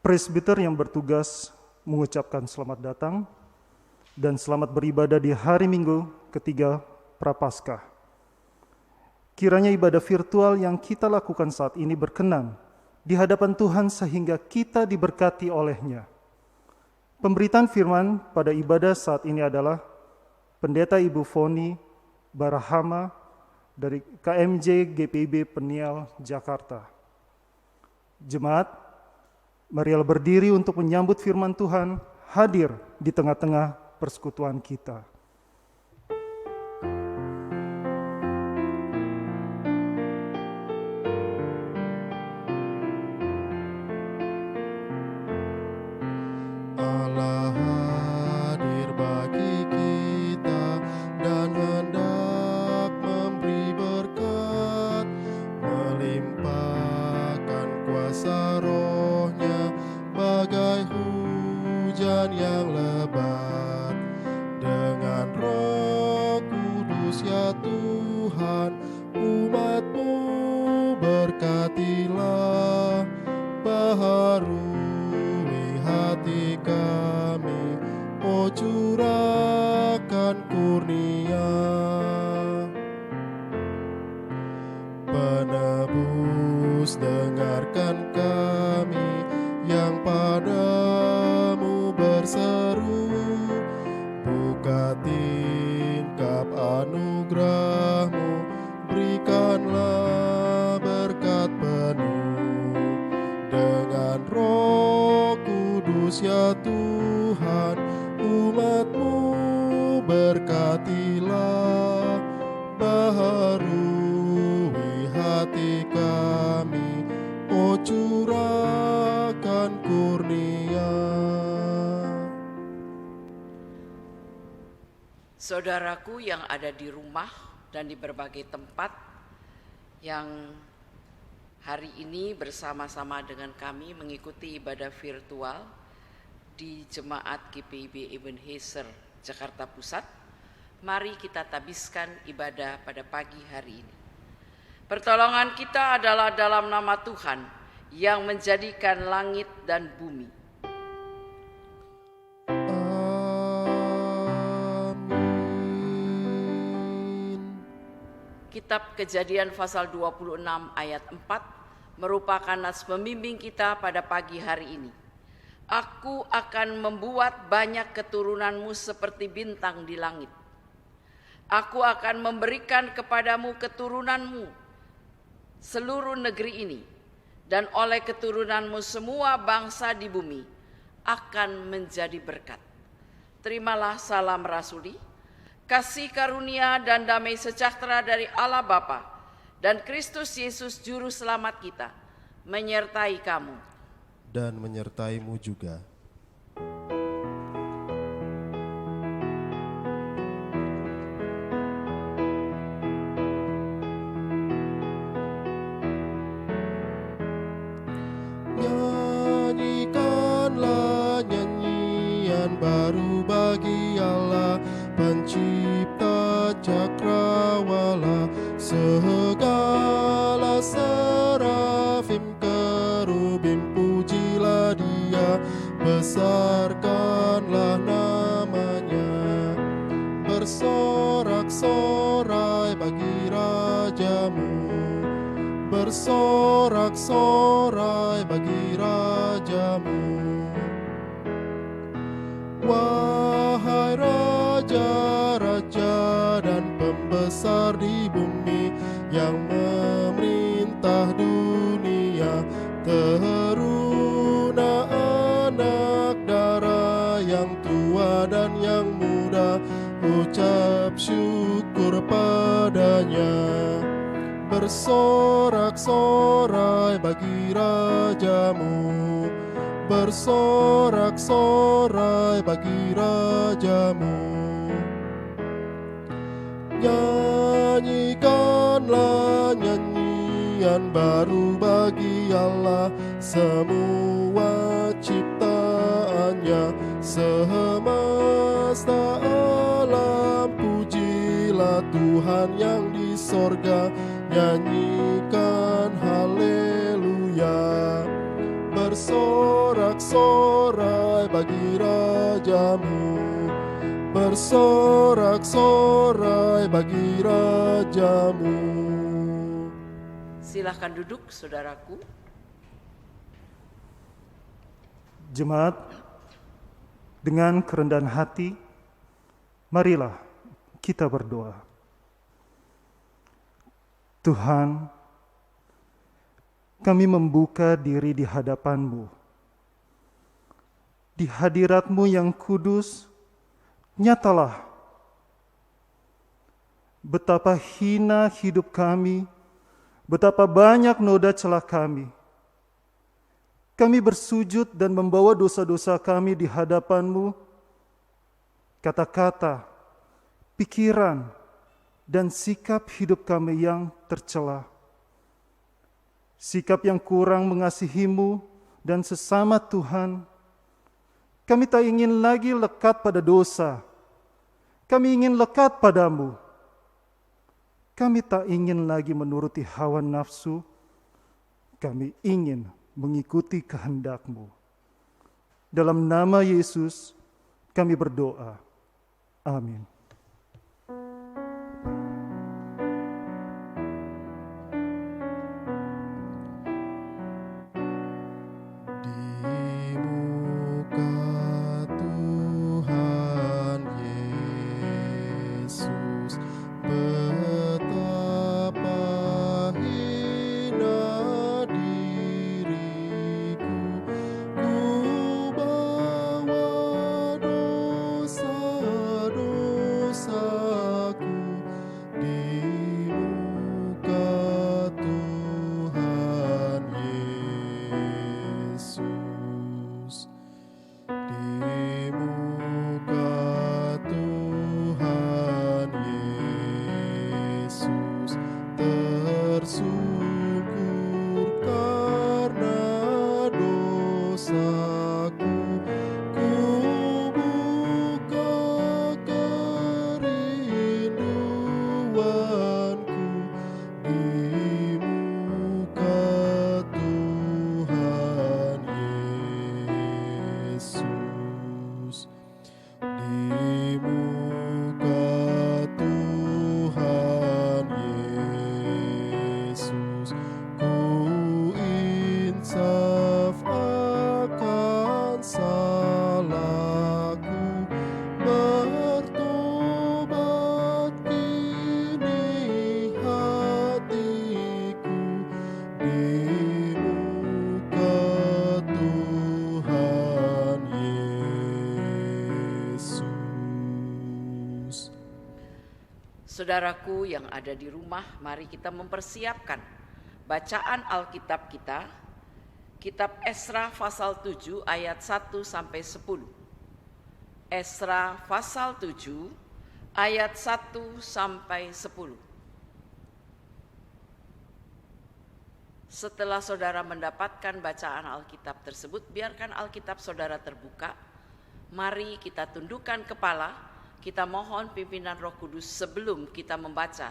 presbiter yang bertugas mengucapkan selamat datang dan selamat beribadah di hari Minggu ketiga Prapaskah. Kiranya ibadah virtual yang kita lakukan saat ini berkenan di hadapan Tuhan sehingga kita diberkati oleh-Nya. Pemberitaan firman pada ibadah saat ini adalah Pendeta Ibu Foni Barahama dari KMJ GPIB Peniel, Jakarta. Jemaat, marilah berdiri untuk menyambut firman Tuhan hadir di tengah-tengah persekutuan kita. Allah hadir bagi kita dan hendak memberi berkat, melimpahkan kuasa Roh-Nya bagai hujan yang lebat. Dengan Roh Kudus ya Tuhan, umat-Mu berkatilah, baharui hati kami, oh curahkan kurnia. Penebus, dengarkan kami yang padamu berseru, buka tingkap anugerah-Mu, berikanlah berkat penuh. Dengan Roh Kudus ya Tuhan, umat-Mu berkatilah, baharui hati kami, oh curahkan kurnia. Saudaraku yang ada di rumah dan di berbagai tempat yang hari ini bersama-sama dengan kami mengikuti ibadah virtual di Jemaat GPIB Ebenezer Jakarta Pusat, mari kita tabiskan ibadah pada pagi hari ini. Pertolongan kita adalah dalam nama Tuhan yang menjadikan langit dan bumi. Kitab Kejadian pasal 26 ayat 4 merupakan nas pembimbing kita pada pagi hari ini. Aku akan membuat banyak keturunanmu seperti bintang di langit. Aku akan memberikan kepadamu keturunanmu seluruh negeri ini, dan oleh keturunanmu semua bangsa di bumi akan menjadi berkat. Terimalah salam rasuli. Kasih karunia dan damai sejahtera dari Allah Bapa dan Kristus Yesus Juru Selamat kita menyertai kamu. Dan menyertaimu juga. Nyanyikanlah nyanyian baru bagi Allah, Pencipta cakrawala, segala serafim kerubim pujilah Dia, besarkanlah namanya. Bersorak-sorai bagi Rajamu, bersorak-sorai bagi Rajamu. Wahai raja-raja dan pembesar di bumi yang memerintah dunia, teruna anak dara yang tua dan yang muda, ucap syukur padanya. Bersorak-sorai bagi Rajamu, bersorak-sorai bagi Rajamu. Nyanyikanlah nyanyian baru bagi Allah, semua ciptaannya, semesta alam pujilah Tuhan yang di sorga, nyanyikan haleluya. bersorak-sorai bagi rajamu, bersorak-sorai bagi rajamu. Silahkan duduk, saudaraku. Jemaat, dengan kerendahan hati, marilah kita berdoa. Tuhan, kami membuka diri di hadapan-Mu. Di hadirat-Mu yang kudus, nyatalah betapa hina hidup kami, betapa banyak noda celah kami. Kami bersujud dan membawa dosa-dosa kami di hadapan-Mu, kata-kata, pikiran, dan sikap hidup kami yang tercela. Sikap yang kurang mengasihi-Mu dan sesama Tuhan. Kami tak ingin lagi lekat pada dosa. Kami ingin lekat pada-Mu. Kami tak ingin lagi menuruti hawa nafsu. Kami ingin mengikuti kehendak-Mu. Dalam nama Yesus kami berdoa. Amin. Saudaraku yang ada di rumah, mari kita mempersiapkan bacaan Alkitab kita, Kitab Esra pasal 7 ayat 1 sampai 10. Esra pasal 7 ayat 1 sampai 10. Setelah saudara mendapatkan bacaan Alkitab tersebut, biarkan Alkitab saudara terbuka. Mari kita tundukkan kepala. Kita mohon pimpinan Roh Kudus sebelum kita membaca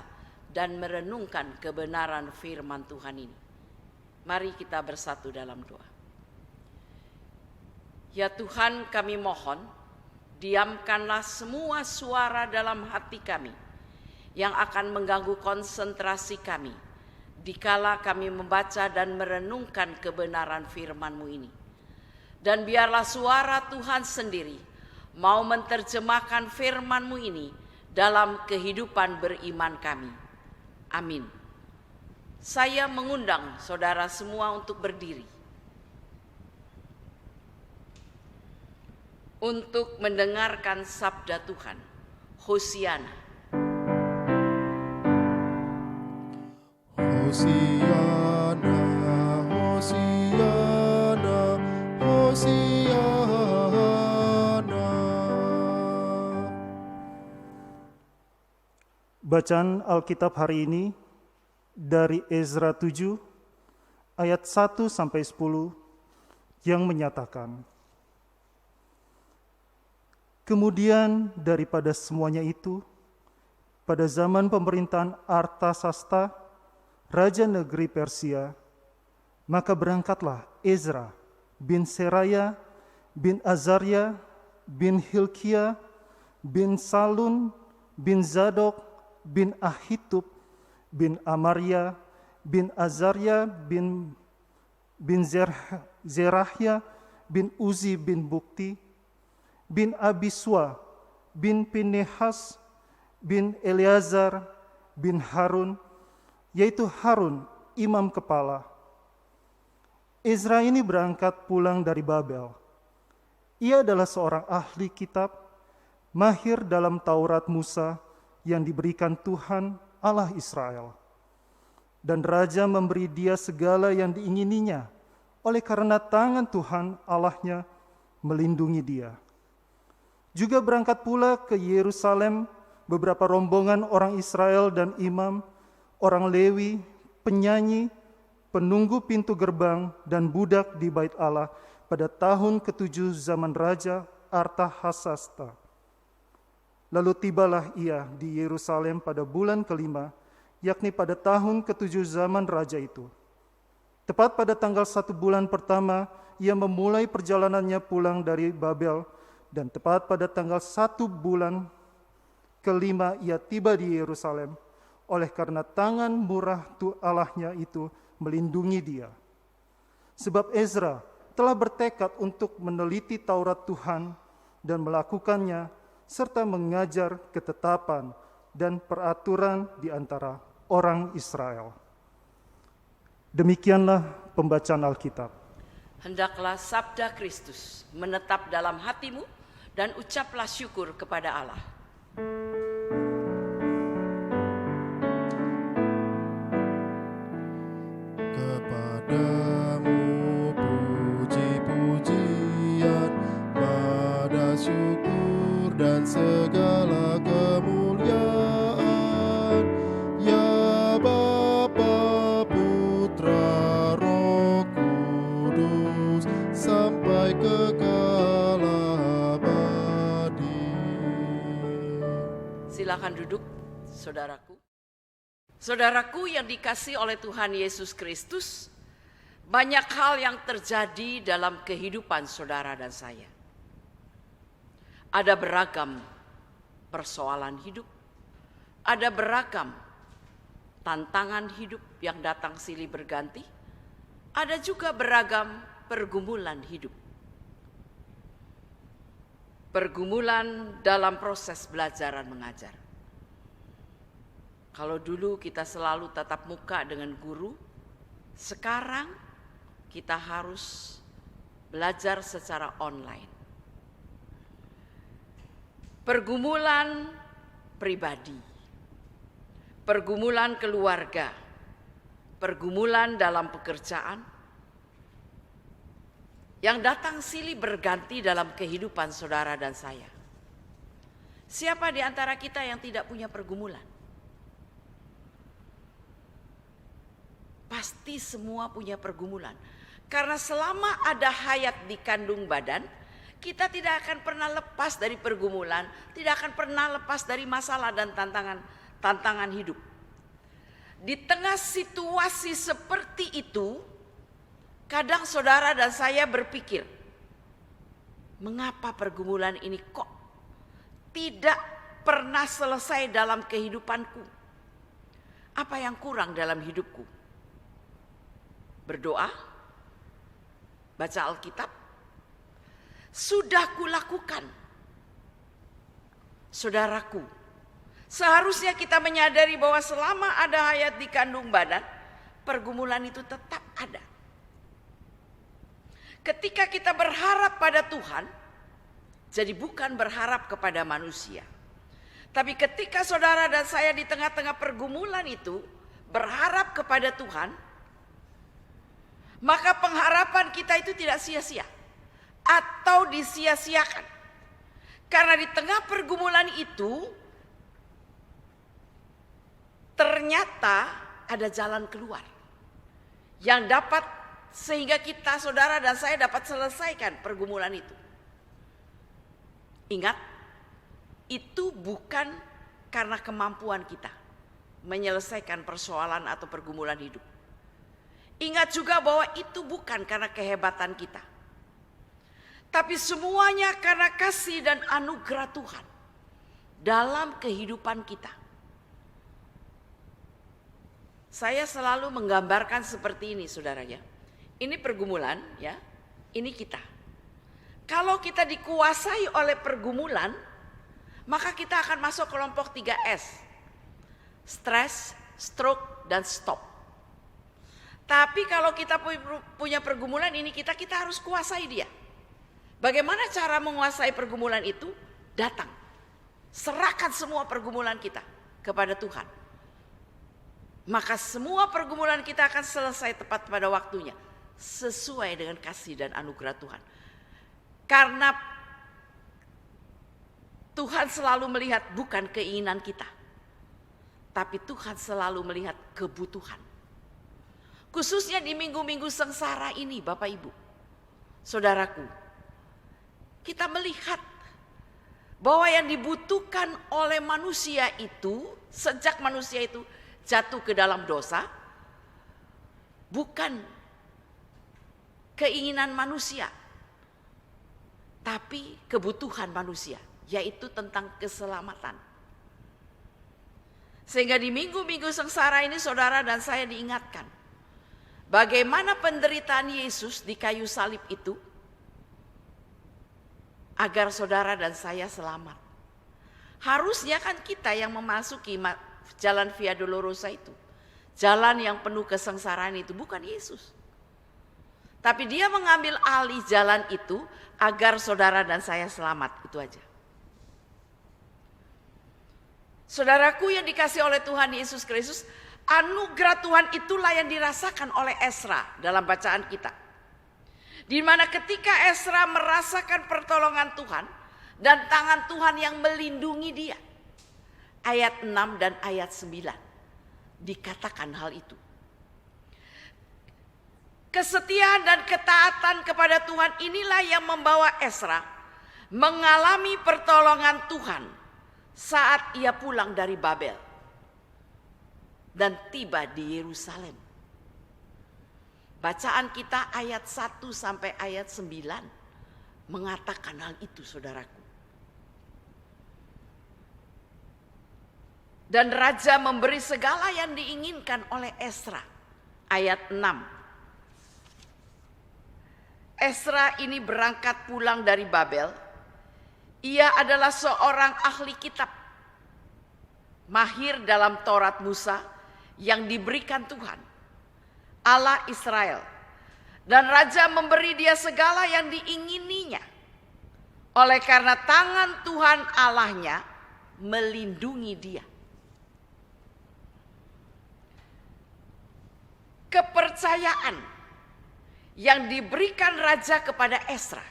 dan merenungkan kebenaran firman Tuhan ini. Mari kita bersatu dalam doa. Ya Tuhan, kami mohon, diamkanlah semua suara dalam hati kami yang akan mengganggu konsentrasi kami dikala kami membaca dan merenungkan kebenaran firman-Mu ini. Dan biarlah suara Tuhan sendiri mau menerjemahkan firman-Mu ini dalam kehidupan beriman kami. Amin. Saya mengundang saudara semua untuk berdiri. Untuk mendengarkan sabda Tuhan. Hosiana. Hosiana, Hosiana, Hosiana. Bacaan Alkitab hari ini dari Ezra 7 ayat 1 sampai 10 yang menyatakan, kemudian daripada semuanya itu, pada zaman pemerintahan Artasasta, raja negeri Persia, maka berangkatlah Ezra bin Seraya, bin Azaria, bin Hilkia, bin Salun, bin Zadok, bin Ahitub, bin Amaria, bin Azaria, bin Zerahya, bin Uzi bin Bukti, bin Abiswa, bin Pinehas, bin Eleazar, bin Harun, yaitu Harun, imam kepala. Ezra ini berangkat pulang dari Babel. Ia adalah seorang ahli kitab, mahir dalam Taurat Musa yang diberikan Tuhan Allah Israel. Dan raja memberi dia segala yang diingininya, oleh karena tangan Tuhan Allahnya melindungi dia. Juga berangkat pula ke Yerusalem beberapa rombongan orang Israel dan imam, orang Lewi, penyanyi, penunggu pintu gerbang, dan budak di Bait Allah pada tahun ke-7 zaman Raja Artahasasta. Lalu tibalah ia di Yerusalem pada bulan ke-5, yakni pada tahun ke-7 zaman raja itu. Tepat pada tanggal 1 bulan pertama, ia memulai perjalanannya pulang dari Babel, dan tepat pada tanggal 1 bulan ke-5 ia tiba di Yerusalem, oleh karena tangan murah Allahnya itu melindungi dia. Sebab Ezra telah bertekad untuk meneliti Taurat Tuhan dan melakukannya, serta mengajar ketetapan dan peraturan di antara orang Israel. Demikianlah pembacaan Alkitab. Hendaklah sabda Kristus menetap dalam hatimu dan ucaplah syukur kepada Allah. Kepadamu puji-pujian, pada syukur dan segala kemuliaan, ya Bapa, Putra, Roh Kudus, sampai kekal abadi. Silakan duduk, saudaraku. Saudaraku yang dikasihi oleh Tuhan Yesus Kristus, banyak hal yang terjadi dalam kehidupan saudara dan saya. Ada beragam persoalan hidup, ada beragam tantangan hidup yang datang silih berganti, ada juga beragam pergumulan hidup. Pergumulan dalam proses belajar dan mengajar. Kalau dulu kita selalu tatap muka dengan guru, sekarang kita harus belajar secara online. Pergumulan pribadi, pergumulan keluarga, pergumulan dalam pekerjaan, yang datang silih berganti dalam kehidupan saudara dan saya. Siapa di antara kita yang tidak punya pergumulan? Pasti semua punya pergumulan. Karena selama ada hayat di kandung badan, kita tidak akan pernah lepas dari pergumulan, tidak akan pernah lepas dari masalah dan tantangan hidup. Di tengah situasi seperti itu, kadang saudara dan saya berpikir, mengapa pergumulan ini kok tidak pernah selesai dalam kehidupanku? Apa yang kurang dalam hidupku? Berdoa, baca Alkitab, sudah kulakukan. Saudaraku, seharusnya kita menyadari bahwa selama ada hayat di kandung badan, pergumulan itu tetap ada. Ketika kita berharap pada Tuhan, jadi bukan berharap kepada manusia. Tapi ketika saudara dan saya di tengah-tengah pergumulan itu berharap kepada Tuhan, maka pengharapan kita itu tidak sia-sia atau disia-siakan. Karena di tengah pergumulan itu ternyata ada jalan keluar yang dapat sehingga kita, saudara dan saya, dapat selesaikan pergumulan itu. Ingat, itu bukan karena kemampuan kita menyelesaikan persoalan atau pergumulan hidup. Ingat juga bahwa itu bukan karena kehebatan kita. tapi semuanya karena kasih dan anugerah Tuhan dalam kehidupan kita. Saya selalu menggambarkan seperti ini, saudara ya. Ini pergumulan ya, ini kita. Kalau kita dikuasai oleh pergumulan, maka kita akan masuk kelompok 3S. Stres, stroke, dan stop. Tapi kalau kita punya pergumulan ini, kita harus kuasai dia. Bagaimana cara menguasai pergumulan itu? Datang. Serahkan semua pergumulan kita kepada Tuhan. Maka semua pergumulan kita akan selesai tepat pada waktunya. Sesuai dengan kasih dan anugerah Tuhan. Karena Tuhan selalu melihat bukan keinginan kita. Tapi Tuhan selalu melihat kebutuhan. Khususnya di minggu-minggu sengsara ini Bapak Ibu. Saudaraku. Kita melihat bahwa yang dibutuhkan oleh manusia itu, sejak manusia itu jatuh ke dalam dosa, bukan keinginan manusia, tapi kebutuhan manusia, yaitu tentang keselamatan. Sehingga di minggu-minggu sengsara ini saudara dan saya diingatkan, bagaimana penderitaan Yesus di kayu salib itu, agar saudara dan saya selamat. Harusnya kan kita yang memasuki jalan Via Dolorosa itu. Jalan yang penuh kesengsaraan itu, bukan Yesus. Tapi dia mengambil alih jalan itu agar saudara dan saya selamat, itu aja. Saudaraku yang dikasih oleh Tuhan Yesus Kristus, anugerah Tuhan itulah yang dirasakan oleh Ezra dalam bacaan kita. Di mana ketika Ezra merasakan pertolongan Tuhan dan tangan Tuhan yang melindungi dia. Ayat 6 dan ayat 9 dikatakan hal itu. Kesetiaan dan ketaatan kepada Tuhan inilah yang membawa Ezra mengalami pertolongan Tuhan saat ia pulang dari Babel dan tiba di Yerusalem. Bacaan kita ayat 1 sampai ayat 9 mengatakan hal itu saudaraku. Dan raja memberi segala yang diinginkan oleh Ezra. Ayat 6. Ezra ini berangkat pulang dari Babel. Ia adalah seorang ahli kitab. Mahir dalam Taurat Musa yang diberikan Tuhan Allah Israel, dan raja memberi dia segala yang diingininya. Oleh karena tangan Tuhan Allahnya melindungi dia. Kepercayaan yang diberikan raja kepada Ezra.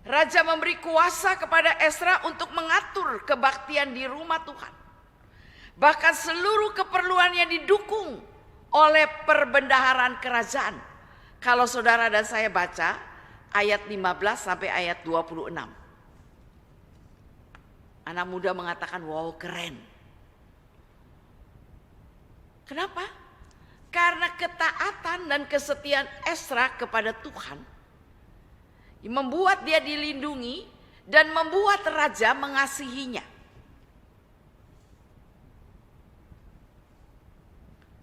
Raja memberi kuasa kepada Ezra untuk mengatur kebaktian di rumah Tuhan. Bahkan seluruh keperluannya didukung oleh perbendaharaan kerajaan. Kalau saudara dan saya baca ayat 15 sampai ayat 26. Anak muda mengatakan wow keren. Kenapa? Karena ketaatan dan kesetiaan Ezra kepada Tuhan membuat dia dilindungi dan membuat raja mengasihinya.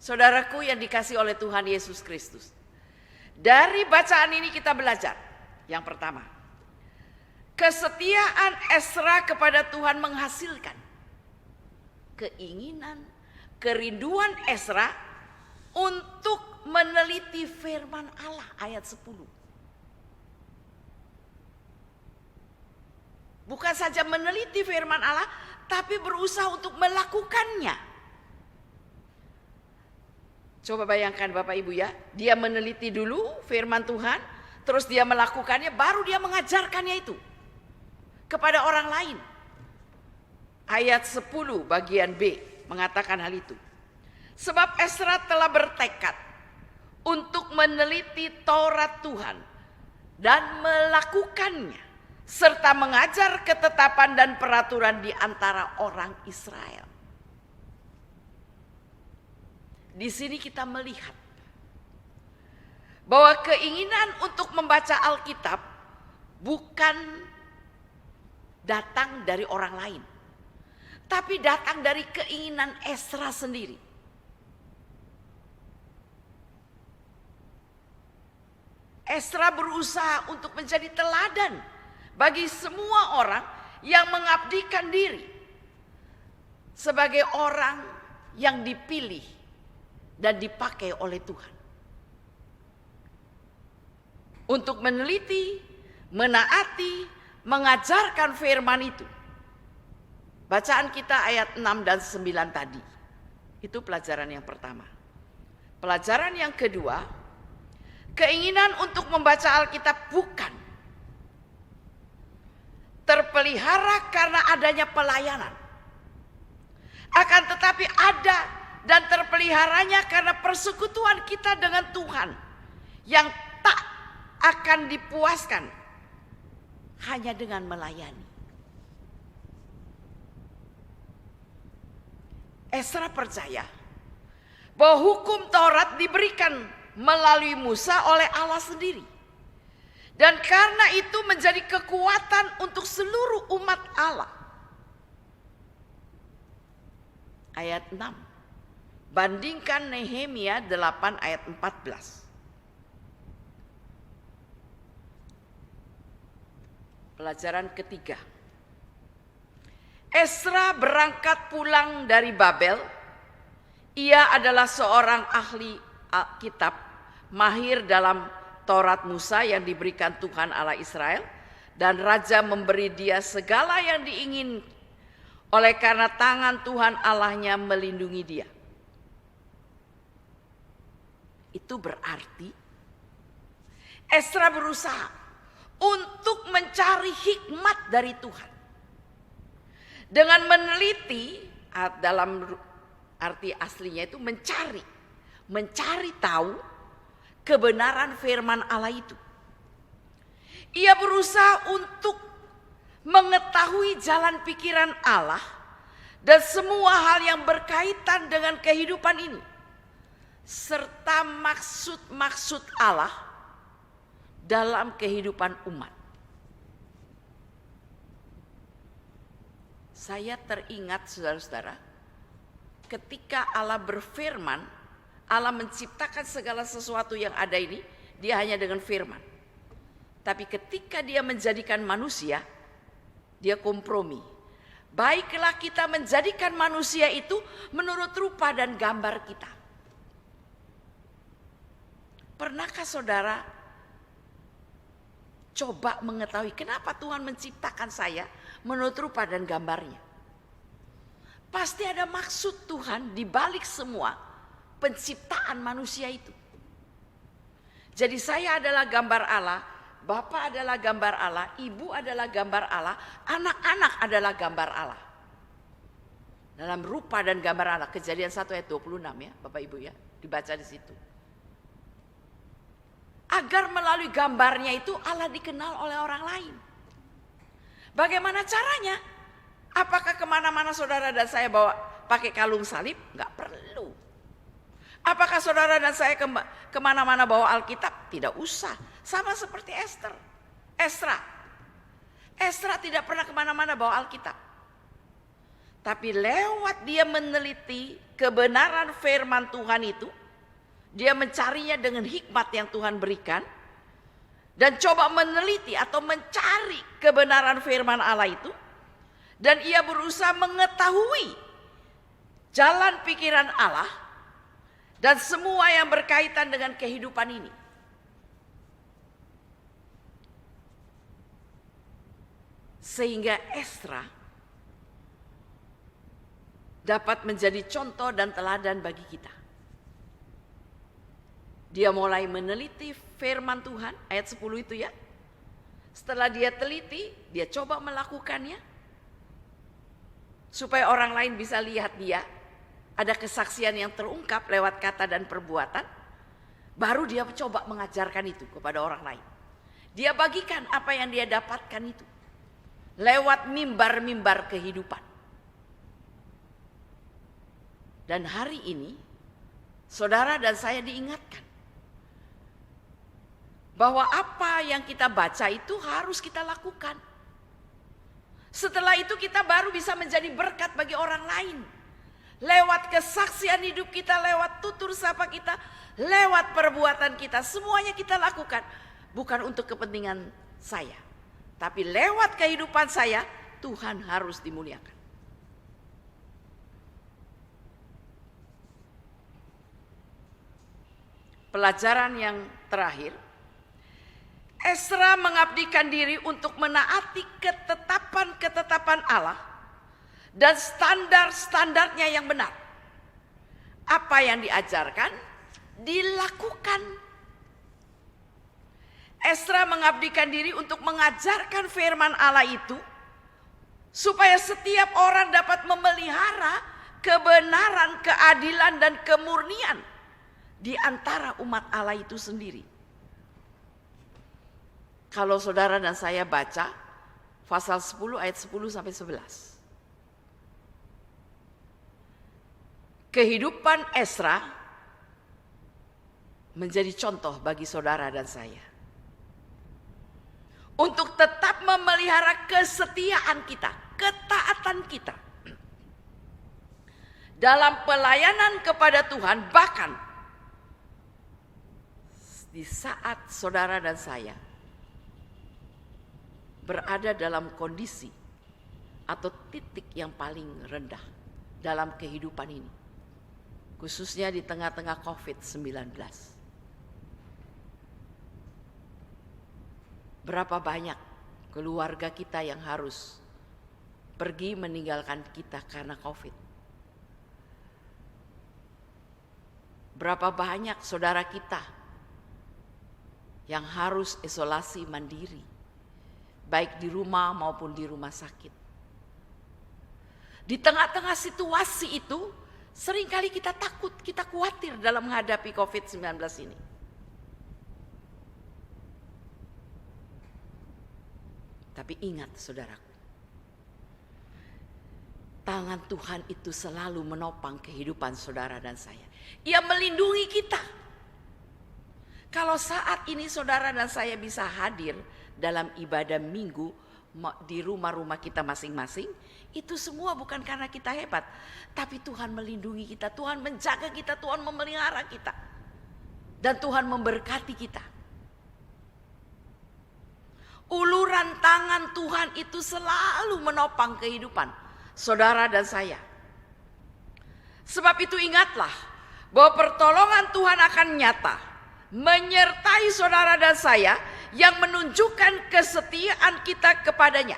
Saudaraku yang dikasih oleh Tuhan Yesus Kristus. Dari bacaan ini kita belajar. Yang pertama, kesetiaan Ezra kepada Tuhan menghasilkan keinginan, kerinduan Ezra untuk meneliti firman Allah ayat 10. Bukan saja meneliti firman Allah, tapi berusaha untuk melakukannya. Coba bayangkan Bapak Ibu ya, dia meneliti dulu firman Tuhan, terus dia melakukannya, baru dia mengajarkannya itu kepada orang lain. Ayat 10 bagian B mengatakan hal itu. Sebab Ezra telah bertekad untuk meneliti Taurat Tuhan dan melakukannya, serta mengajar ketetapan dan peraturan di antara orang Israel. Di sini kita melihat bahwa keinginan untuk membaca Alkitab bukan datang dari orang lain, tapi datang dari keinginan Ezra sendiri. Ezra berusaha untuk menjadi teladan bagi semua orang yang mengabdikan diri sebagai orang yang dipilih dan dipakai oleh Tuhan untuk meneliti, menaati, mengajarkan firman itu. Bacaan kita ayat 6 dan 9 tadi. Itu pelajaran yang pertama. Pelajaran yang kedua, keinginan untuk membaca Alkitab bukan terpelihara karena adanya pelayanan. Akan tetapi ada dan terpeliharanya karena persekutuan kita dengan Tuhan yang tak akan dipuaskan hanya dengan melayani. Ezra percaya bahwa hukum Taurat diberikan melalui Musa oleh Allah sendiri. Dan karena itu menjadi kekuatan untuk seluruh umat Allah. Ayat 6. Bandingkan Nehemia 8 ayat 14. Pelajaran ketiga. Ezra berangkat pulang dari Babel. Ia adalah seorang ahli Alkitab, mahir dalam Taurat Musa yang diberikan Tuhan Allah Israel, dan raja memberi dia segala yang diingin oleh karena tangan Tuhan Allahnya melindungi dia. Itu berarti Ezra berusaha untuk mencari hikmat dari Tuhan. Dengan meneliti, dalam arti aslinya itu mencari tahu kebenaran firman Allah itu. Ia berusaha untuk mengetahui jalan pikiran Allah dan semua hal yang berkaitan dengan kehidupan ini, serta maksud-maksud Allah dalam kehidupan umat. Saya teringat, saudara-saudara, ketika Allah berfirman, Allah menciptakan segala sesuatu yang ada ini, dia hanya dengan firman. Tapi ketika dia menjadikan manusia, dia kompromi. Baiklah kita menjadikan manusia itu menurut rupa dan gambar kita. Pernahkah saudara coba mengetahui kenapa Tuhan menciptakan saya menurut rupa dan gambarnya? Pasti ada maksud Tuhan di balik semua penciptaan manusia itu. Jadi saya adalah gambar Allah, Bapak adalah gambar Allah, Ibu adalah gambar Allah, anak-anak adalah gambar Allah. Dalam rupa dan gambar Allah, Kejadian 1 ayat 26 ya, Bapak Ibu ya, dibaca di situ. Agar melalui gambarnya itu Allah dikenal oleh orang lain. Bagaimana caranya? Apakah kemana-mana saudara dan saya bawa pakai kalung salib? Enggak perlu. Apakah saudara dan saya kemana-mana bawa Alkitab? Tidak usah. Sama seperti Ezra tidak pernah kemana-mana bawa Alkitab. Tapi lewat dia meneliti kebenaran firman Tuhan itu, dia mencarinya dengan hikmat yang Tuhan berikan, dan coba meneliti atau mencari kebenaran firman Allah itu, dan ia berusaha mengetahui jalan pikiran Allah dan semua yang berkaitan dengan kehidupan ini. Sehingga Ezra dapat menjadi contoh dan teladan bagi kita. Dia mulai meneliti firman Tuhan, ayat 10 itu ya. Setelah dia teliti, dia coba melakukannya. Supaya orang lain bisa lihat dia. Ada kesaksian yang terungkap lewat kata dan perbuatan. Baru dia coba mengajarkan itu kepada orang lain. Dia bagikan apa yang dia dapatkan itu. Lewat mimbar-mimbar kehidupan. Dan hari ini, saudara dan saya diingatkan bahwa apa yang kita baca itu harus kita lakukan. Setelah itu kita baru bisa menjadi berkat bagi orang lain. Lewat kesaksian hidup kita, lewat tutur sapa kita, lewat perbuatan kita, semuanya kita lakukan. Bukan untuk kepentingan saya, tapi lewat kehidupan saya, Tuhan harus dimuliakan. Pelajaran yang terakhir, Ezra mengabdikan diri untuk menaati ketetapan-ketetapan Allah dan standar-standarnya yang benar. Apa yang diajarkan, dilakukan. Ezra mengabdikan diri untuk mengajarkan firman Allah itu, supaya setiap orang dapat memelihara kebenaran, keadilan, dan kemurnian di antara umat Allah itu sendiri. Kalau saudara dan saya baca pasal 10 ayat 10 sampai 11. Kehidupan Ezra menjadi contoh bagi saudara dan saya. Untuk tetap memelihara kesetiaan kita, ketaatan kita. Dalam pelayanan kepada Tuhan, bahkan di saat saudara dan saya berada dalam kondisi atau titik yang paling rendah dalam kehidupan ini, khususnya di tengah-tengah COVID-19. Berapa banyak keluarga kita yang harus pergi meninggalkan kita karena COVID. Berapa banyak saudara kita yang harus isolasi mandiri, baik di rumah maupun di rumah sakit. Di tengah-tengah situasi itu, seringkali kita takut, kita khawatir dalam menghadapi COVID-19 ini. Tapi ingat saudaraku, tangan Tuhan itu selalu menopang kehidupan saudara dan saya. Ia melindungi kita. Kalau saat ini saudara dan saya bisa hadir dalam ibadah minggu di rumah-rumah kita masing-masing, itu semua bukan karena kita hebat, tapi Tuhan melindungi kita, Tuhan menjaga kita, Tuhan memelihara kita, dan Tuhan memberkati kita. Uluran tangan Tuhan itu selalu menopang kehidupan saudara dan saya. Sebab itu ingatlah bahwa pertolongan Tuhan akan nyata menyertai saudara dan saya yang menunjukkan kesetiaan kita kepadanya.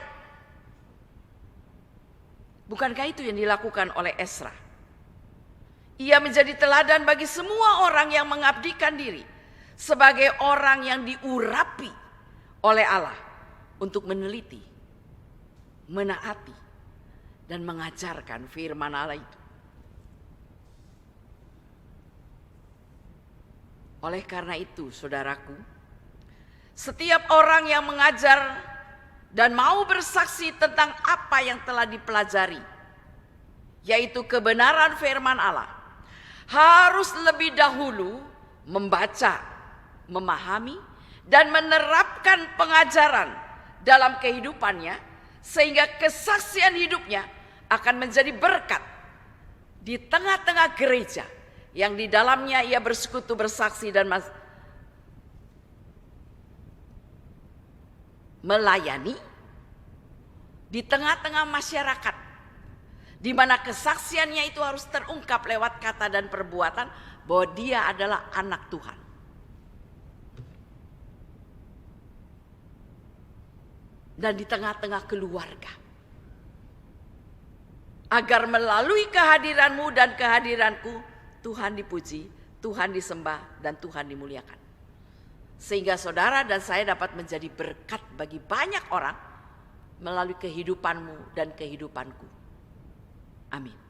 Bukankah itu yang dilakukan oleh Ezra? Ia menjadi teladan bagi semua orang yang mengabdikan diri sebagai orang yang diurapi oleh Allah untuk meneliti, menaati, dan mengajarkan firman Allah itu. Oleh karena itu, saudaraku, setiap orang yang mengajar dan mau bersaksi tentang apa yang telah dipelajari, yaitu kebenaran firman Allah, harus lebih dahulu membaca, memahami, dan menerapkan pengajaran dalam kehidupannya, sehingga kesaksian hidupnya akan menjadi berkat di tengah-tengah gereja yang di dalamnya ia bersekutu, bersaksi, dan melayani di tengah-tengah masyarakat, di mana kesaksiannya itu harus terungkap lewat kata dan perbuatan bahwa dia adalah anak Tuhan. Dan di tengah-tengah keluarga, agar melalui kehadiranmu dan kehadiranku, Tuhan dipuji, Tuhan disembah, dan Tuhan dimuliakan. Sehingga saudara dan saya dapat menjadi berkat bagi banyak orang melalui kehidupanmu dan kehidupanku. Amin.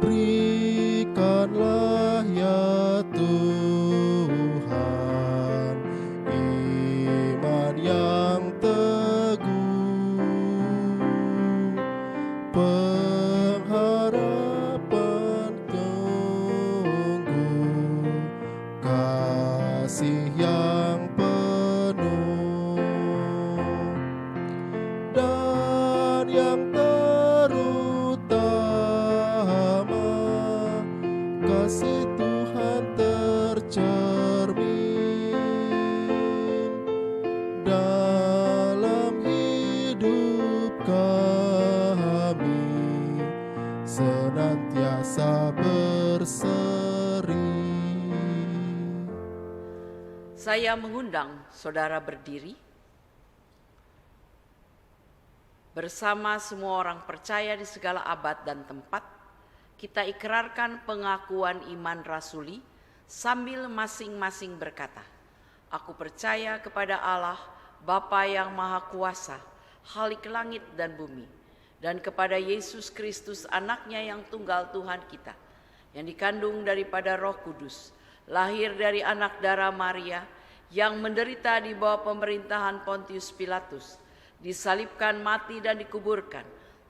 Berikanlah ya Tuhan iman yang teguh, pengharapan tunggu, kasih yang penuh, dan yang terutama kasih Tuhan tercermin dalam hidup kami, senantiasa berseri. Saya mengundang saudara berdiri bersama semua orang percaya di segala abad dan tempat. Kita ikrarkan pengakuan iman rasuli sambil masing-masing berkata, "Aku percaya kepada Allah, Bapa yang Maha Kuasa, Khalik langit dan bumi, dan kepada Yesus Kristus anaknya yang tunggal Tuhan kita, yang dikandung daripada Roh Kudus, lahir dari anak darah Maria, yang menderita di bawah pemerintahan Pontius Pilatus, disalibkan, mati dan dikuburkan,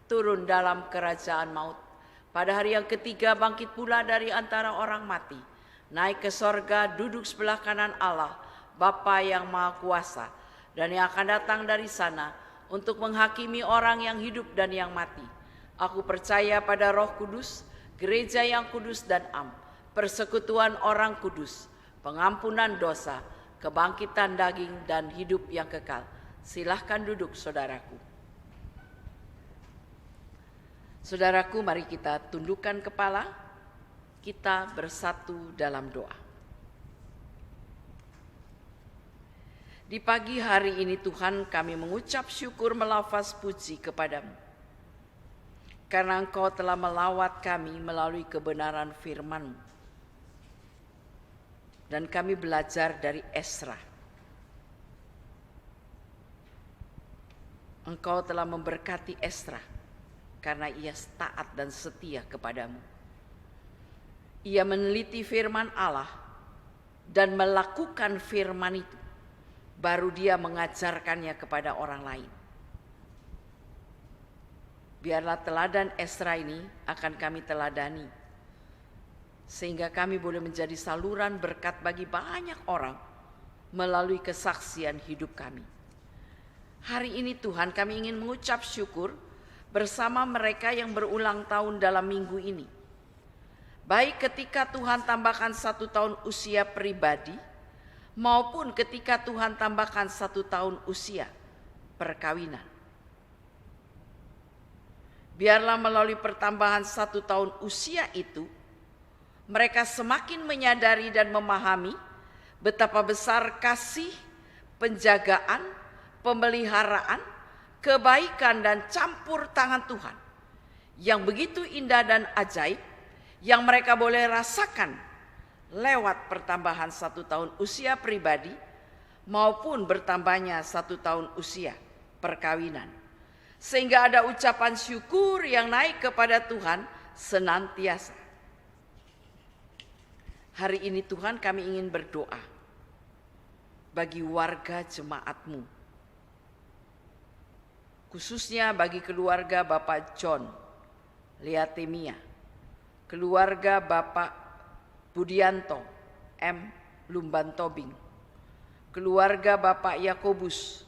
turun dalam kerajaan maut. Pada hari yang ketiga bangkit pula dari antara orang mati, naik ke sorga, duduk sebelah kanan Allah, Bapa yang Maha Kuasa, dan yang akan datang dari sana untuk menghakimi orang yang hidup dan yang mati. Aku percaya pada Roh Kudus, gereja yang kudus dan am, persekutuan orang kudus, pengampunan dosa, kebangkitan daging dan hidup yang kekal." Silahkan duduk, saudaraku. Saudaraku, mari kita tundukkan kepala, kita bersatu dalam doa. Di pagi hari ini Tuhan, kami mengucap syukur melafaz puji kepadamu, karena Engkau telah melawat kami melalui kebenaran firman-Mu. Dan kami belajar dari Esra. Engkau telah memberkati Esra karena ia taat dan setia kepadamu. Ia meneliti firman Allah dan melakukan firman itu, baru dia mengajarkannya kepada orang lain. Biarlah teladan Esra ini akan kami teladani, sehingga kami boleh menjadi saluran berkat bagi banyak orang melalui kesaksian hidup kami. Hari ini Tuhan, kami ingin mengucap syukur bersama mereka yang berulang tahun dalam minggu ini. Baik ketika Tuhan tambahkan 1 tahun usia pribadi, maupun ketika Tuhan tambahkan 1 tahun usia perkawinan. Biarlah melalui pertambahan 1 tahun usia itu, mereka semakin menyadari dan memahami betapa besar kasih, penjagaan, pemeliharaan, kebaikan dan campur tangan Tuhan yang begitu indah dan ajaib yang mereka boleh rasakan lewat pertambahan 1 tahun usia pribadi maupun bertambahnya 1 tahun usia perkawinan. Sehingga ada ucapan syukur yang naik kepada Tuhan senantiasa. Hari ini Tuhan, kami ingin berdoa bagi warga jemaat-Mu, khususnya bagi keluarga Bapak John Liatemia, keluarga Bapak Budianto M. Lumbantobing, keluarga Bapak Yakobus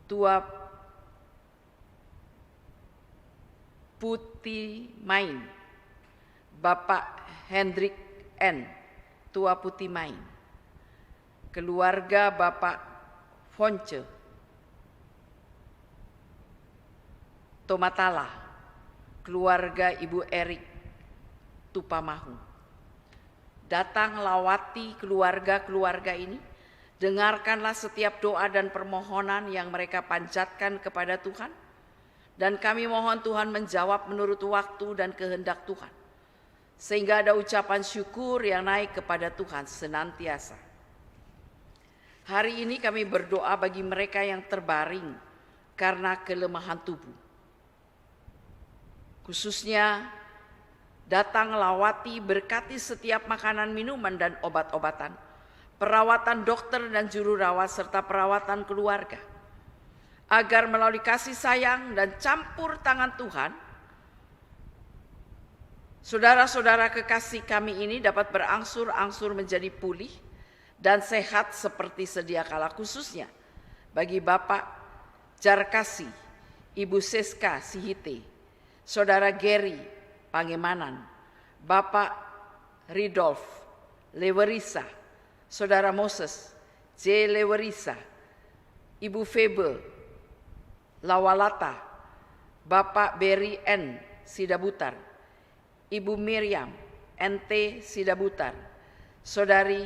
Tua Putih Main, Bapak Hendrik N. Tua Putih Main, keluarga Bapak Fonce Tomatala, keluarga Ibu Erik Tupamahu. Datang lawati keluarga-keluarga ini, dengarkanlah setiap doa dan permohonan yang mereka panjatkan kepada Tuhan, dan kami mohon Tuhan menjawab menurut waktu dan kehendak Tuhan, sehingga ada ucapan syukur yang naik kepada Tuhan senantiasa. Hari ini kami berdoa bagi mereka yang terbaring karena kelemahan tubuh. Khususnya datang lawati berkati setiap makanan, minuman, dan obat-obatan, perawatan dokter dan juru rawat, serta perawatan keluarga. Agar melalui kasih sayang dan campur tangan Tuhan, saudara-saudara kekasih kami ini dapat berangsur-angsur menjadi pulih dan sehat seperti sedia kala, khususnya bagi Bapak Jarkasi, Ibu Seska Sihite, Saudara Gary Pangemanan, Bapak Ridolf Lewerisa, Saudara Moses J. Lewerisa, Ibu Febe Lawalata, Bapak Berry N. Sidabutar, Ibu Miriam N.T. Sidabutar, Saudari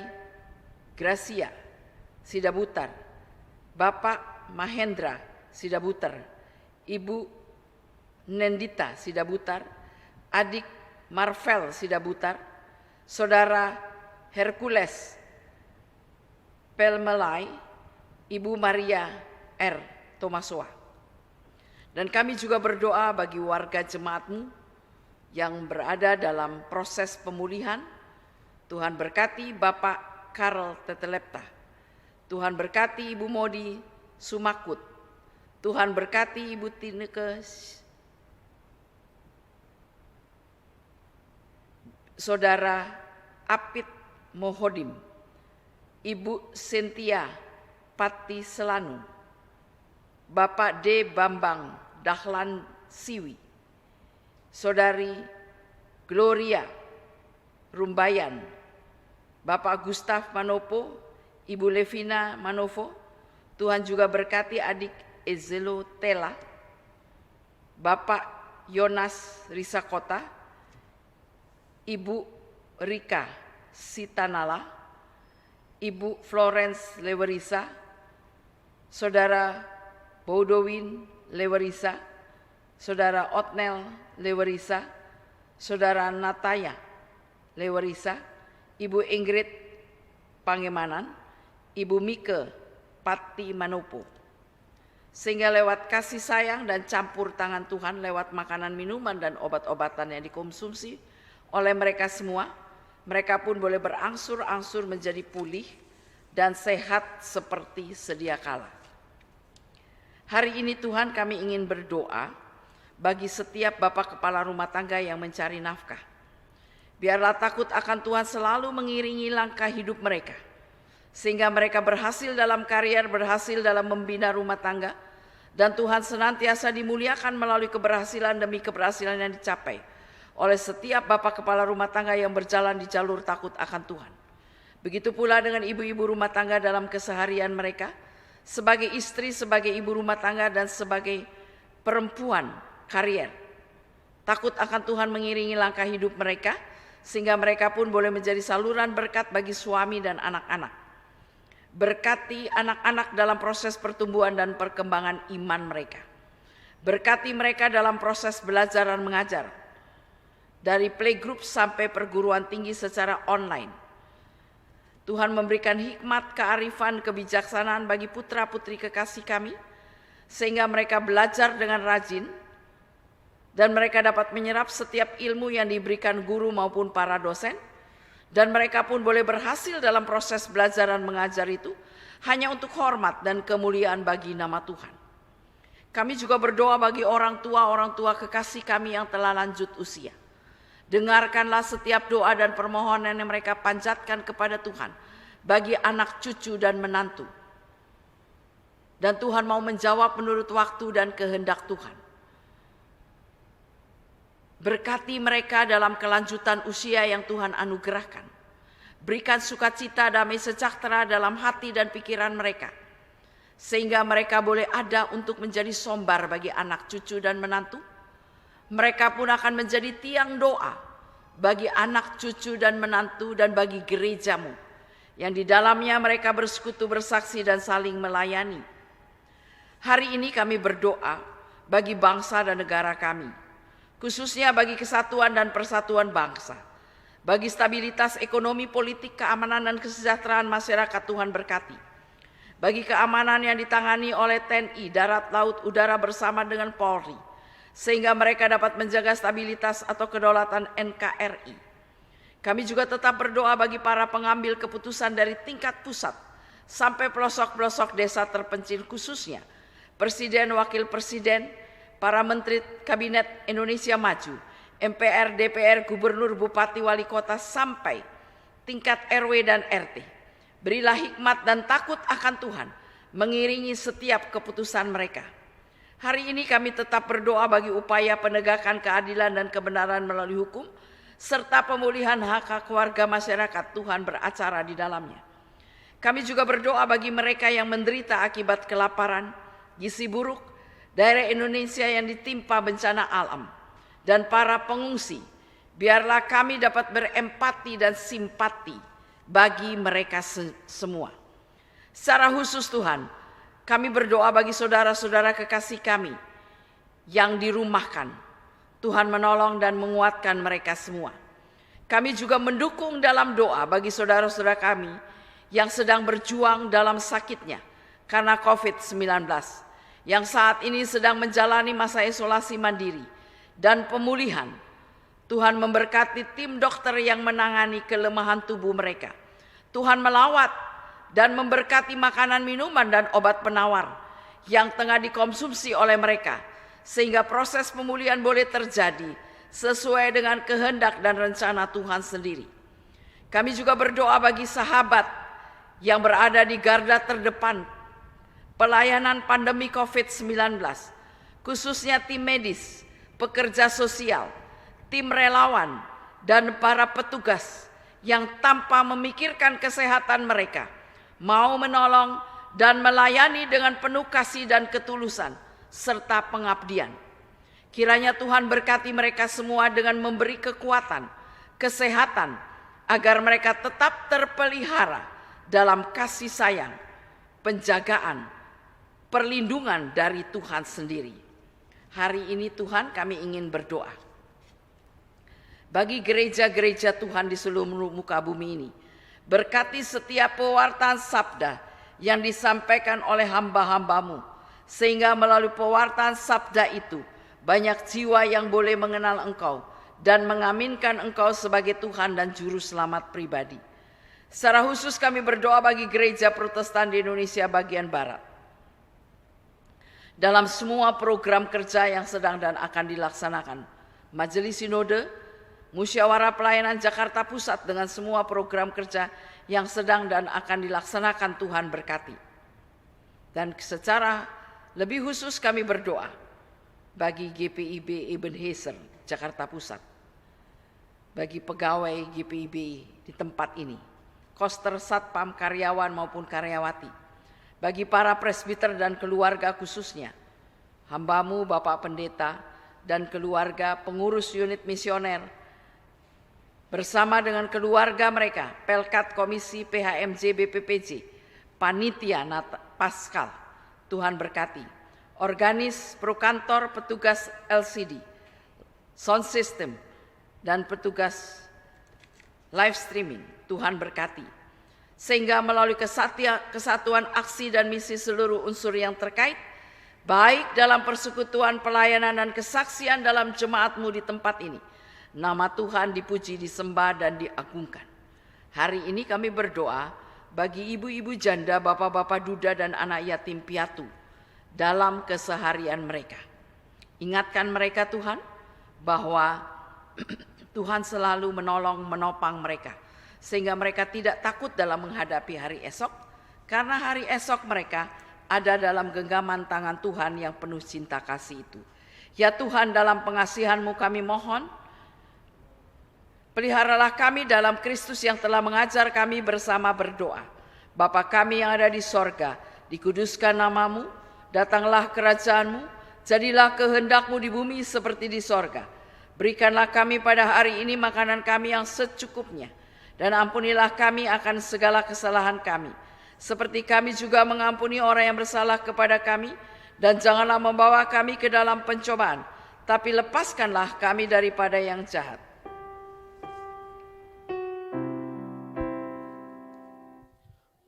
Gracia Sidabutar, Bapak Mahendra Sidabutar, Ibu Nendita Sidabutar, Adik Marvel Sidabutar, Saudara Hercules Pelmelai, Ibu Maria R. Tomasoa. Dan kami juga berdoa bagi warga jemaatmu yang berada dalam proses pemulihan. Tuhan berkati Bapak Karl Tetelepta, Tuhan berkati Ibu Modi Sumakut, Tuhan berkati Ibu Tineke, Saudara Apit Mohodim, Ibu Cynthia Pati Selanu, Bapak D. Bambang Dahlan Siwi, Saudari Gloria Rumbayan, Bapak Gustaf Manopo, Ibu Levina Manovo. Tuhan juga berkati adik Ezelo Tela, Bapak Yonas Risakota, Ibu Rika Sitanala, Ibu Florence Lewerisa, Saudara Baudowin Lewerisa, Saudara Otnel Lewerisa, Saudara Nataya Lewerisa, Ibu Ingrid Pangemanan, Ibu Mike Pati Manopo. Sehingga lewat kasih sayang dan campur tangan Tuhan, lewat makanan, minuman, dan obat-obatan yang dikonsumsi oleh mereka semua, mereka pun boleh berangsur-angsur menjadi pulih dan sehat seperti sedia kala. Hari ini Tuhan, kami ingin berdoa bagi setiap bapak kepala rumah tangga yang mencari nafkah. Biarlah takut akan Tuhan selalu mengiringi langkah hidup mereka, sehingga mereka berhasil dalam karier, berhasil dalam membina rumah tangga, dan Tuhan senantiasa dimuliakan melalui keberhasilan demi keberhasilan yang dicapai oleh setiap bapak kepala rumah tangga yang berjalan di jalur takut akan Tuhan. Begitu pula dengan ibu-ibu rumah tangga dalam keseharian mereka, sebagai istri, sebagai ibu rumah tangga, dan sebagai perempuan karier. Takut akan Tuhan mengiringi langkah hidup mereka, sehingga mereka pun boleh menjadi saluran berkat bagi suami dan anak-anak. Berkati anak-anak dalam proses pertumbuhan dan perkembangan iman mereka. Berkati mereka dalam proses belajar dan mengajar, dari playgroup sampai perguruan tinggi secara online. Tuhan memberikan hikmat, kearifan, kebijaksanaan bagi putra-putri kekasih kami, sehingga mereka belajar dengan rajin, dan mereka dapat menyerap setiap ilmu yang diberikan guru maupun para dosen, dan mereka pun boleh berhasil dalam proses belajar dan mengajar itu hanya untuk hormat dan kemuliaan bagi nama Tuhan. Kami juga berdoa bagi orang tua kekasih kami yang telah lanjut usia. Dengarkanlah setiap doa dan permohonan yang mereka panjatkan kepada Tuhan bagi anak, cucu, dan menantu. Dan Tuhan mau menjawab menurut waktu dan kehendak Tuhan. Berkati mereka dalam kelanjutan usia yang Tuhan anugerahkan. Berikan sukacita, damai sejahtera dalam hati dan pikiran mereka, sehingga mereka boleh ada untuk menjadi sombar bagi anak, cucu, dan menantu. Mereka pun akan menjadi tiang doa bagi anak, cucu, dan menantu, dan bagi gerejamu, yang di dalamnya mereka bersekutu, bersaksi, dan saling melayani. Hari ini kami berdoa bagi bangsa dan negara kami, khususnya bagi kesatuan dan persatuan bangsa, bagi stabilitas ekonomi, politik, keamanan, dan kesejahteraan masyarakat. Tuhan berkati. Bagi keamanan yang ditangani oleh TNI, Darat, Laut, Udara bersama dengan Polri, sehingga mereka dapat menjaga stabilitas atau kedaulatan NKRI. Kami juga tetap berdoa bagi para pengambil keputusan dari tingkat pusat sampai pelosok-pelosok desa terpencil, khususnya Presiden, Wakil Presiden, para Menteri Kabinet Indonesia Maju, MPR, DPR, Gubernur, Bupati, Wali Kota, sampai tingkat RW dan RT. Berilah hikmat dan takut akan Tuhan mengiringi setiap keputusan mereka. Hari ini kami tetap berdoa bagi upaya penegakan keadilan dan kebenaran melalui hukum, serta pemulihan hak-hak warga masyarakat. Tuhan beracara di dalamnya. Kami juga berdoa bagi mereka yang menderita akibat kelaparan, gizi buruk, daerah Indonesia yang ditimpa bencana alam, dan para pengungsi. Biarlah kami dapat berempati dan simpati bagi mereka semua. Secara khusus Tuhan, kami berdoa bagi saudara-saudara kekasih kami yang dirumahkan. Tuhan menolong dan menguatkan mereka semua. Kami juga mendukung dalam doa bagi saudara-saudara kami yang sedang berjuang dalam sakitnya karena COVID-19, yang saat ini sedang menjalani masa isolasi mandiri dan pemulihan. Tuhan memberkati tim dokter yang menangani kelemahan tubuh mereka. Tuhan melawat dan memberkati makanan, minuman, dan obat penawar yang tengah dikonsumsi oleh mereka, sehingga proses pemulihan boleh terjadi sesuai dengan kehendak dan rencana Tuhan sendiri. Kami juga berdoa bagi sahabat yang berada di garda terdepan pelayanan pandemi COVID-19, khususnya tim medis, pekerja sosial, tim relawan, dan para petugas yang tanpa memikirkan kesehatan mereka mau menolong dan melayani dengan penuh kasih dan ketulusan serta pengabdian. Kiranya Tuhan berkati mereka semua dengan memberi kekuatan, kesehatan, agar mereka tetap terpelihara dalam kasih sayang, penjagaan, perlindungan dari Tuhan sendiri. Hari ini Tuhan, kami ingin berdoa bagi gereja-gereja Tuhan di seluruh muka bumi ini. Berkati setiap pewartaan sabda yang disampaikan oleh hamba-hambamu, sehingga melalui pewartaan sabda itu banyak jiwa yang boleh mengenal Engkau dan mengaminkan Engkau sebagai Tuhan dan Juru Selamat pribadi. Secara khusus kami berdoa bagi gereja Protestan di Indonesia bagian Barat. Dalam semua program kerja yang sedang dan akan dilaksanakan, Majelis Sinode, Musyawarah Pelayanan Jakarta Pusat dengan semua program kerja yang sedang dan akan dilaksanakan, Tuhan berkati. Dan secara lebih khusus kami berdoa bagi GPIB Ebenezer Jakarta Pusat, bagi pegawai GPIB di tempat ini, koster, satpam, karyawan maupun karyawati, bagi para presbiter dan keluarga khususnya, hambamu Bapak Pendeta dan keluarga pengurus unit misioner, bersama dengan keluarga mereka, Pelkat Komisi PHMJ BPPJ, Panitia Paskal, Tuhan berkati. Organis, prokantor, petugas LCD, sound system, dan petugas live streaming, Tuhan berkati. Sehingga melalui kesatuan aksi dan misi seluruh unsur yang terkait, baik dalam persekutuan, pelayanan, dan kesaksian dalam jemaatmu di tempat ini, nama Tuhan dipuji, disembah, dan diagungkan. Hari ini kami berdoa bagi ibu-ibu janda, bapak-bapak duda, dan anak yatim piatu dalam keseharian mereka. Ingatkan mereka Tuhan bahwa Tuhan selalu menolong, menopang mereka, sehingga mereka tidak takut dalam menghadapi hari esok, karena hari esok mereka ada dalam genggaman tangan Tuhan yang penuh cinta kasih itu. Ya Tuhan, dalam pengasihan-Mu kami mohon, peliharalah kami dalam Kristus yang telah mengajar kami bersama berdoa. Bapa kami yang ada di sorga, dikuduskan nama-Mu, datanglah kerajaan-Mu, jadilah kehendak-Mu di bumi seperti di sorga. Berikanlah kami pada hari ini makanan kami yang secukupnya, dan ampunilah kami akan segala kesalahan kami, seperti kami juga mengampuni orang yang bersalah kepada kami, dan janganlah membawa kami ke dalam pencobaan, tapi lepaskanlah kami daripada yang jahat.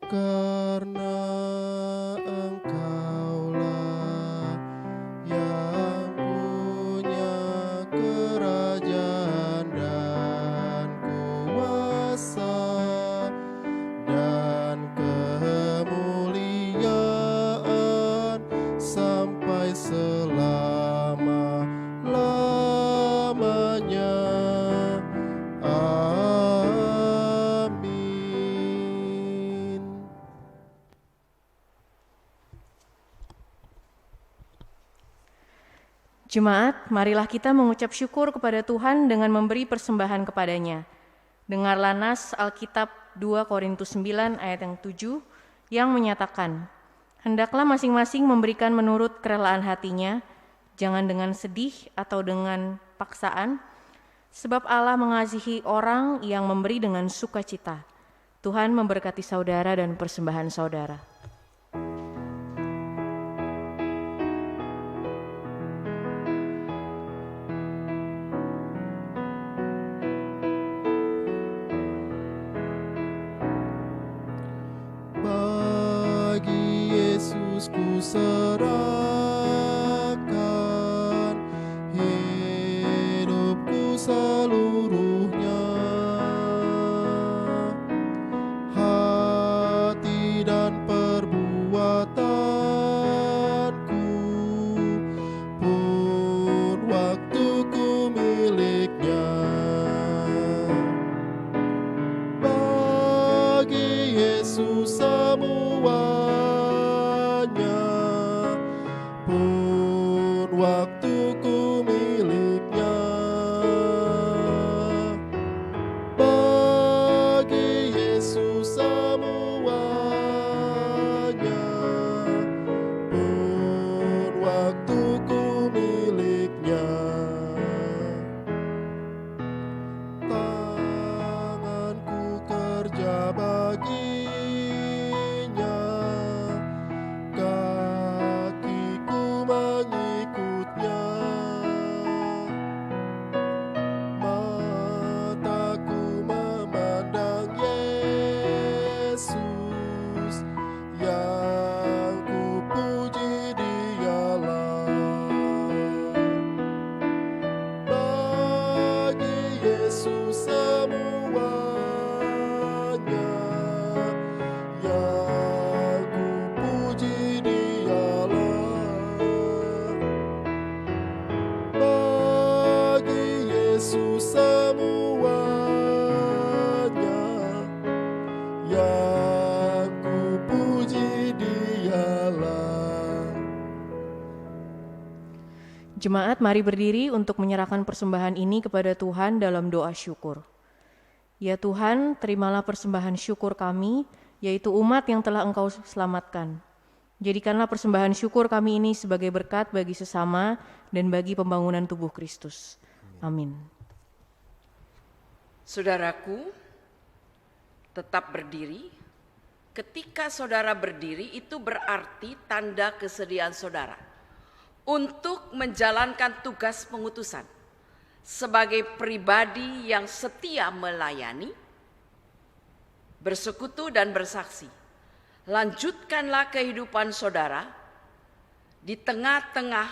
Karena Engkaulah yang punya Jemaat, marilah kita mengucap syukur kepada Tuhan dengan memberi persembahan kepadanya. Dengarlah nas Alkitab 2 Korintus 9 ayat yang 7 yang menyatakan, hendaklah masing-masing memberikan menurut kerelaan hatinya, jangan dengan sedih atau dengan paksaan, sebab Allah mengasihi orang yang memberi dengan sukacita. Tuhan memberkati saudara dan persembahan saudara. Bagi Yesus ku serahkan hidupku seluruhnya, hati dan perbuatanku pun waktuku miliknya. Bagi Yesus semuanya pun waktuku miliknya. Bagi Yesus semuanya pun waktuku miliknya. Tanganku kerja baginya, kakiku mengikutnya, mataku memandang Yesus, yang ku puji Dialah. Bagi Yesus semuanya, yang ku puji Dialah. Bagi Yesus semuanya, yang ku puji Dialah. Jemaat, mari berdiri untuk menyerahkan persembahan ini kepada Tuhan dalam doa syukur. Ya Tuhan, terimalah persembahan syukur kami, yaitu umat yang telah Engkau selamatkan. Jadikanlah persembahan syukur kami ini sebagai berkat bagi sesama dan bagi pembangunan tubuh Kristus. Amin. Saudaraku, tetap berdiri. Ketika saudara berdiri, itu berarti tanda kesediaan saudara untuk menjalankan tugas pengutusan sebagai pribadi yang setia melayani, bersekutu dan bersaksi. Lanjutkanlah kehidupan saudara di tengah-tengah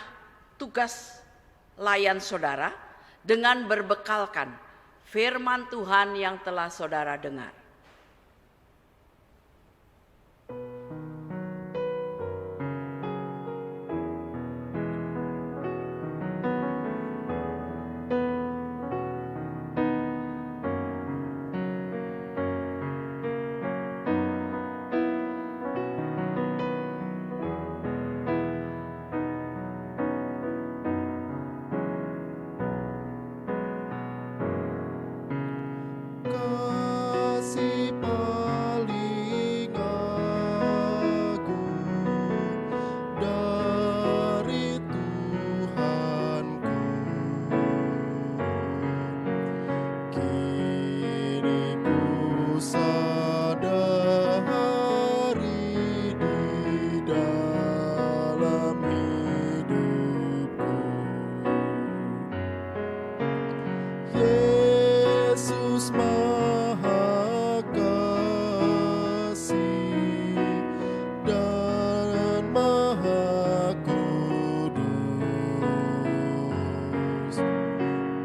tugas layan saudara dengan berbekalkan firman Tuhan yang telah saudara dengar. Kasih paling agung dari Tuhanku, kini ku sadari di dalam hidupku. Yesus Maha Kasih dan Maha Kudus,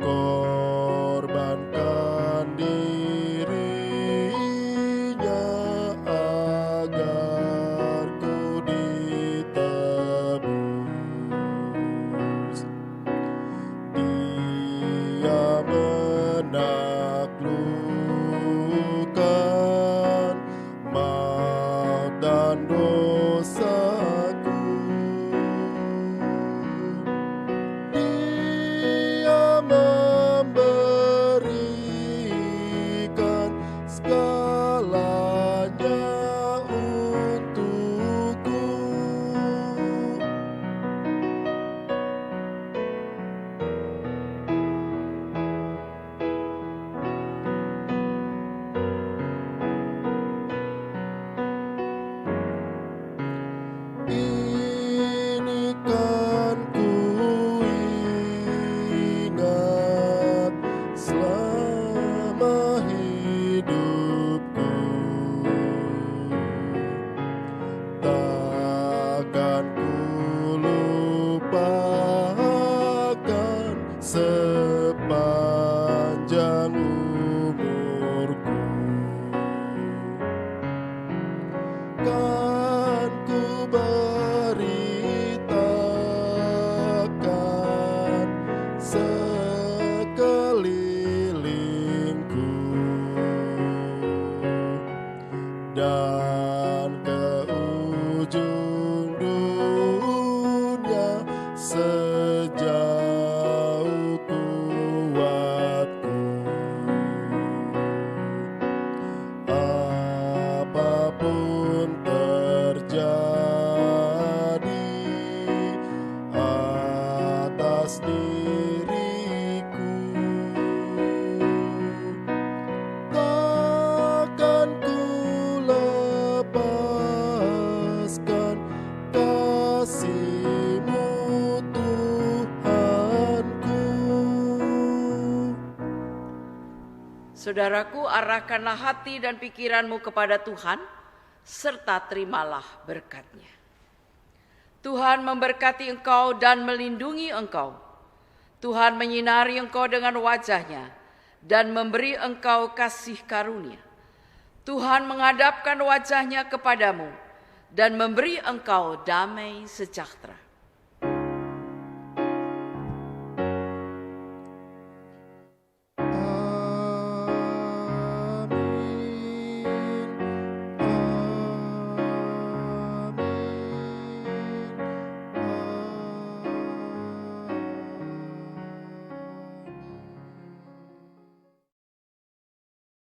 korbankan dirinya agar ku ditebus. Dia menaklukkan maut dan dosaku. Dia Saudaraku, arahkanlah hati dan pikiranmu kepada Tuhan, serta terimalah berkat-Nya. Tuhan memberkati engkau dan melindungi engkau. Tuhan menyinari engkau dengan wajah-Nya dan memberi engkau kasih karunia. Tuhan menghadapkan wajah-Nya kepadamu dan memberi engkau damai sejahtera.